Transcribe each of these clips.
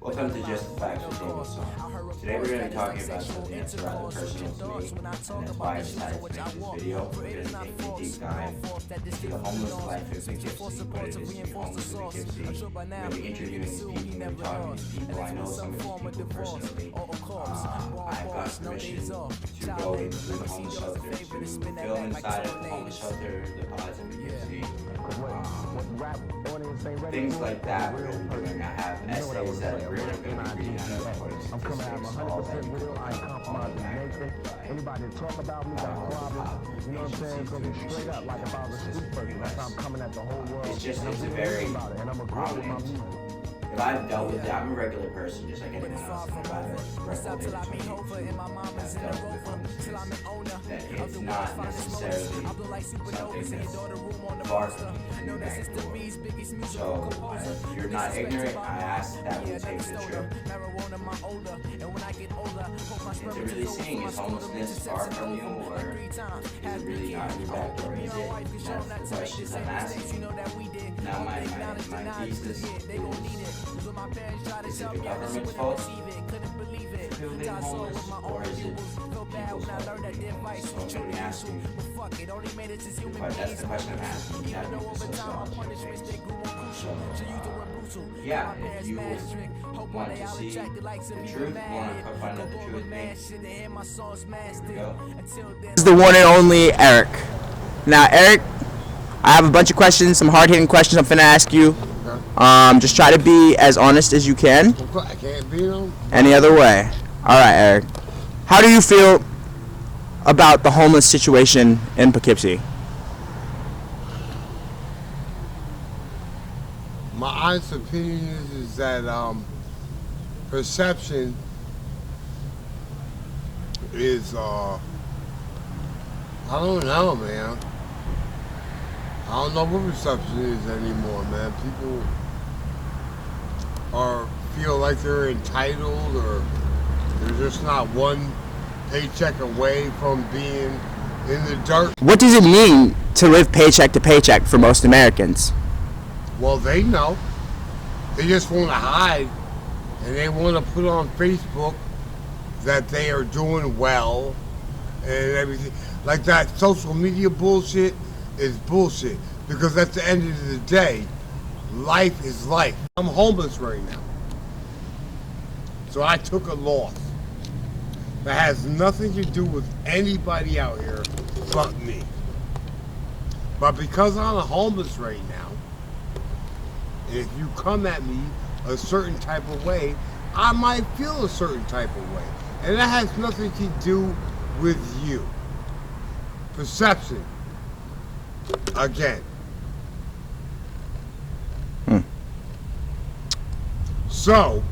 Welcome to Just the Facts with David Song. Today we're going to be talking about something that's rather personal to me, and that's why I decided to make this video. We're going to take a deep dive into the homeless life in Poughkeepsie, what it is to be homeless in Poughkeepsie. We're going to be interviewing these people, we're talking to these people. I know some of these people personally. I've got permission to go into the homeless shelter, to film inside of the homeless shelter, the pods in Poughkeepsie. Things like that we're going to be doing. I have essays that we're going to be reading out of according to statistics, all that. real, I ain't compromising anything. Anybody that talk about me got a problem. You know what I'm saying? So be straight up like if I was a street person. That's how I'm coming at the whole world. It's just, it's a very prominent. If I've dealt with it, I'm a regular person, just like anyone else. If I've wrestled it, I've dealt with homelessness, that it's not necessarily something that's far from you next door. So, if you're not ignorant, I ask that we take the trip into really seeing is homelessness far from you, or is it really not in your back door? Is it? That's the questions I'm asking. Now my thesis is it the government's fault for being homeless, or is it people's fault? So I'm going to ask you, that's the question I'm asking. That makes it so yeah, if you want to see the truth, want to find out the truth with me, here we go. This is the one and only Eric. Now, Eric, I have a bunch of questions, some hard-hitting questions I'm finna ask you. Just try to be as honest as you can. I can't beat them. Any other way. All right, Eric. How do you feel about the homeless situation in Poughkeepsie? My honest opinion is that perception is I don't know, man. I don't know what perception is anymore, man. People feel like they're entitled, or they're just not one paycheck away from being in the dirt. What does it mean to live paycheck to paycheck for most Americans? Well, they know. They just want to hide, and they want to put on Facebook that they are doing well and everything. Like that social media bullshit is bullshit, because at the end of the day, life is life. I'm homeless right now. So I took a loss that has nothing to do with anybody out here but me. But because I'm homeless right now, if you come at me a certain type of way, I might feel a certain type of way. And that has nothing to do with you. Perception. Again. So,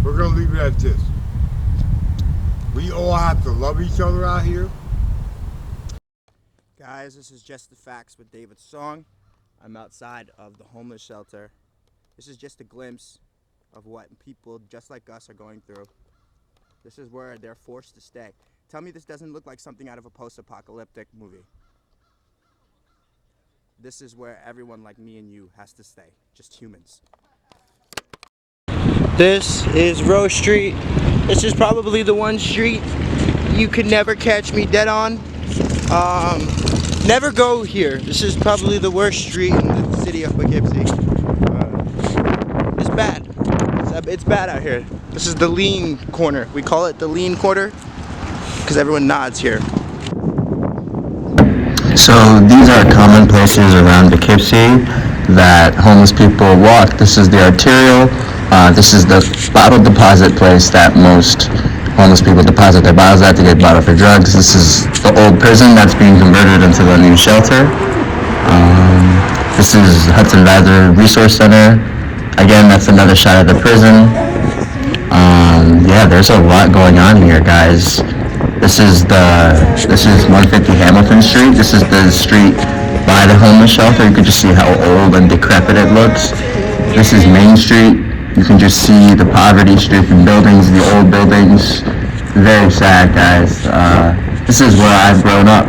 we're going to leave it at this. We all have to love each other out here. Guys, this is Just the Facts with David Song. I'm outside of the homeless shelter. This is just a glimpse of what people just like us are going through. This is where they're forced to stay. Tell me this doesn't look like something out of a post-apocalyptic movie. This is where everyone like me and you has to stay, just humans. This is Rose Street. This is probably the one street you could never catch me dead on. Never go here. This is probably the worst street in the city of Poughkeepsie. It's bad. It's bad out here. This is the lean corner. We call it the lean corner because everyone nods here. So these are common places around Poughkeepsie that homeless people walk. This is the arterial. This is the bottle deposit place that most homeless people deposit their bottles at to get bottled for drugs. This is the old prison that's being converted into the new shelter. This is Hudson Valley Resource Center. Again, that's another shot of the prison. Yeah, there's a lot going on here, guys. This is 150 Hamilton Street. This is the street by the homeless shelter. You can just see how old and decrepit it looks. This is Main Street. You can just see the poverty-stricken buildings, the old buildings. Very sad, guys. This is where I've grown up,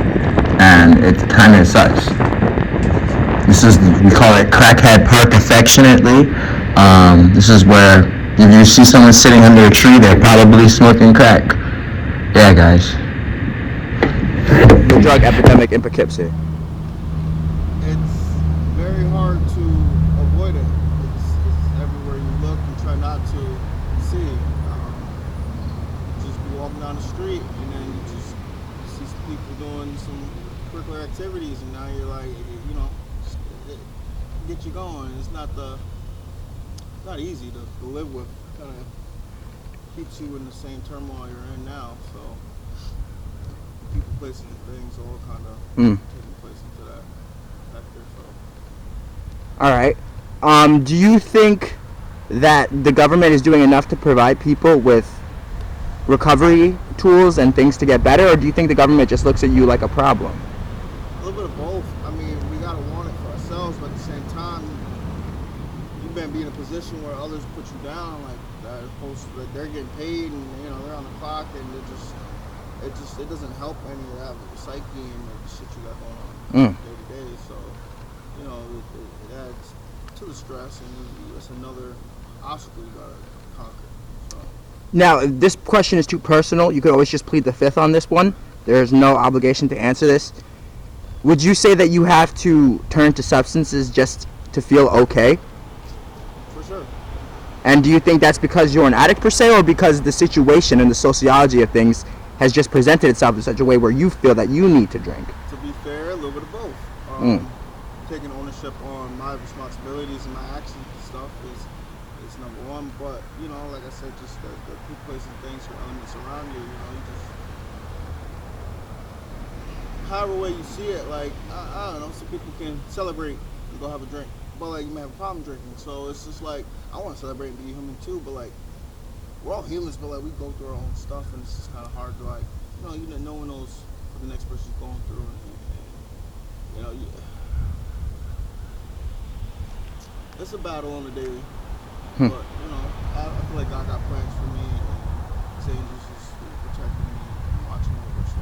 and it kind of sucks. We call it Crackhead Park affectionately. This is where if you see someone sitting under a tree, they're probably smoking crack. Yeah, guys. The drug epidemic in Poughkeepsie. It's very hard to avoid it. It's everywhere you look. You try not to see. Just be walking down the street, and then you just see some people doing some curricular activities, and now you're like, it get you going. It's not easy to live with. Kind of keeps you in the same turmoil you're in now. So people, places, and things all kind of taking place into that factor. So. All right. Do you think that the government is doing enough to provide people with recovery tools and things to get better, or do you think the government just looks at you like a problem? A little bit of both. I mean, we gotta want it for ourselves, but at the same time, you've been in a position where others put you down, like that, opposed to they're getting paid and they're on the clock, and it doesn't help any of that with the psyche and the shit you got going on day to day. So it adds to the stress, and it's another obstacle you gotta conquer. So. Now, this question is too personal. You could always just plead the fifth on this one. There's no obligation to answer this. Would you say that you have to turn to substances just to feel okay? For sure. And do you think that's because you're an addict per se, or because the situation and the sociology of things has just presented itself in such a way where you feel that you need to drink? To be fair, a little bit of both. Taking ownership on my responsibilities and my actions and stuff is number one. But like I said, just the people, places, and things, or elements around you. You just however way you see it. Like I don't know, some people can celebrate and go have a drink, but like you may have a problem drinking. So it's just like I want to celebrate and be human too, but like we're all humans, but like we go through our own stuff, and it's just kind of hard to like no one knows what the next person's going through, and it's a battle on the daily. But I feel like God got plans for me, and His angels is protecting me and watching over. So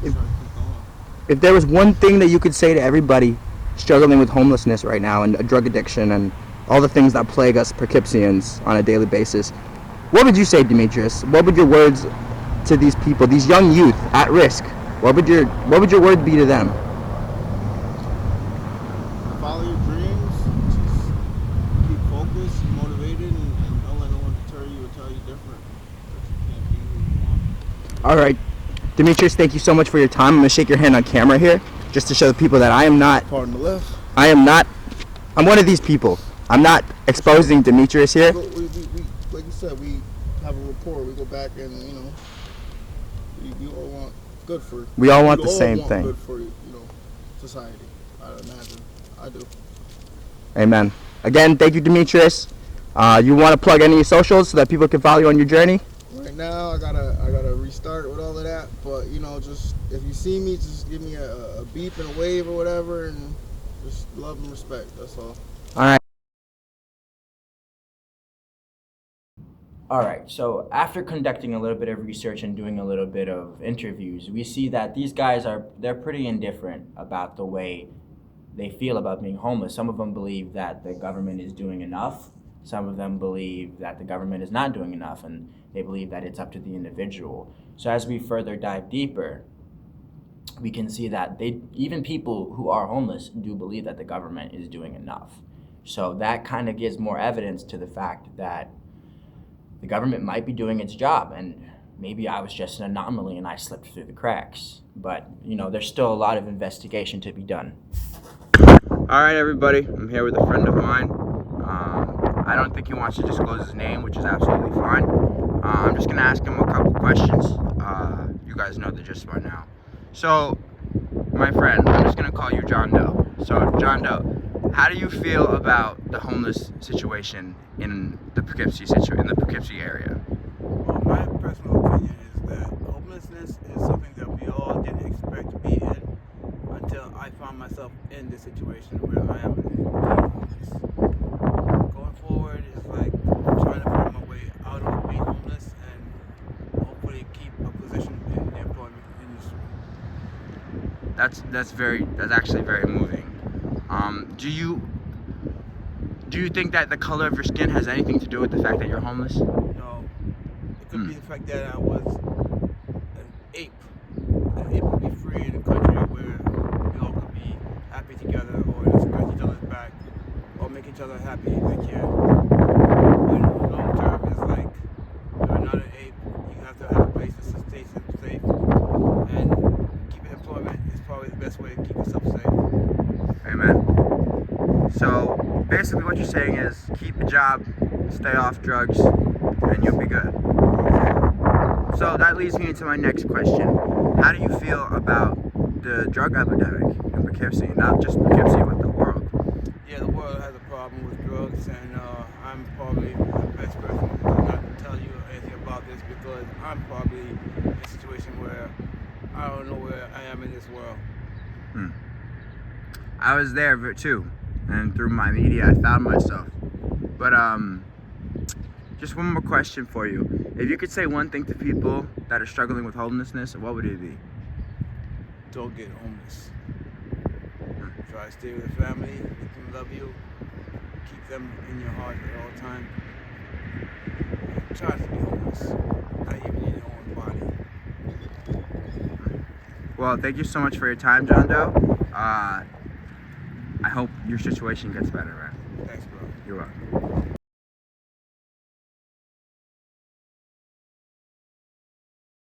I'm trying to keep going. If there was one thing that you could say to everybody struggling with homelessness right now and drug addiction and all the things that plague us Poughkeepsians on a daily basis, what would you say, Demetrius? What would your words to these people, these young youth at risk? What would your word be to them? Follow your dreams. Just keep focused, motivated, and don't let no one deter you or tell you different. That you can't be who you want. All right, Demetrius, thank you so much for your time. I'm gonna shake your hand on camera here, just to show the people that I am not. Pardon the left. I'm one of these people. I'm not exposing Demetrius here. We like you said, we have a rapport. We go back, and we all want good for. We all want the all same want thing. Good for society. I imagine. I do. Amen. Again, thank you, Demetrius. You want to plug any of your socials so that people can follow you on your journey? Right now, I gotta restart with all of that. But just if you see me, just give me a beep and a wave or whatever, and just love and respect. That's all. All right. All right, so after conducting a little bit of research and doing a little bit of interviews, we see that these guys they're pretty indifferent about the way they feel about being homeless. Some of them believe that the government is doing enough. Some of them believe that the government is not doing enough, and they believe that it's up to the individual. So as we further dive deeper, we can see that even people who are homeless do believe that the government is doing enough. So that kind of gives more evidence to the fact that the government might be doing its job, and maybe I was just an anomaly and I slipped through the cracks. But, there's still a lot of investigation to be done. All right, everybody. I'm here with a friend of mine. I don't think he wants to disclose his name, which is absolutely fine. I'm just going to ask him a couple questions. You guys know the gist by now. So, my friend, I'm just going to call you John Doe. So, John Doe, how do you feel about the homeless situation in the Poughkeepsie area? Well, my personal opinion is that homelessness is something that we all didn't expect to be in until I found myself in this situation where I am homeless. Going forward is like trying to find my way out of being homeless and hopefully keep a position in the employment industry. That's actually very moving. Do you think that the color of your skin has anything to do with the fact that you're homeless? No. It could be the fact that I was an ape. An ape would be free in a country where we all could be happy together, or just scratch each other's back, or make each other happy if they can. But long term, it's like you're not an ape. You have to have a place to stay safe, and keeping employment is probably the best way to keep yourself safe. Amen. So basically what you're saying is keep a job, stay off drugs, and you'll be good. So that leads me into my next question. How do you feel about the drug epidemic in Poughkeepsie? Not just Poughkeepsie, but the world. Yeah, the world has a problem with drugs, and I'm probably the best person to not tell you anything about this because I'm probably in a situation where I don't know where I am in this world. I was there too, and through my media I found myself. But just one more question for you. If you could say one thing to people that are struggling with homelessness, what would it be? Don't get homeless. Try to stay with your family, let them love you, keep them in your heart at all times. Try to be homeless, not even in your own body. Well, thank you so much for your time, John Doe. I hope your situation gets better, man. Thanks, bro. You're welcome.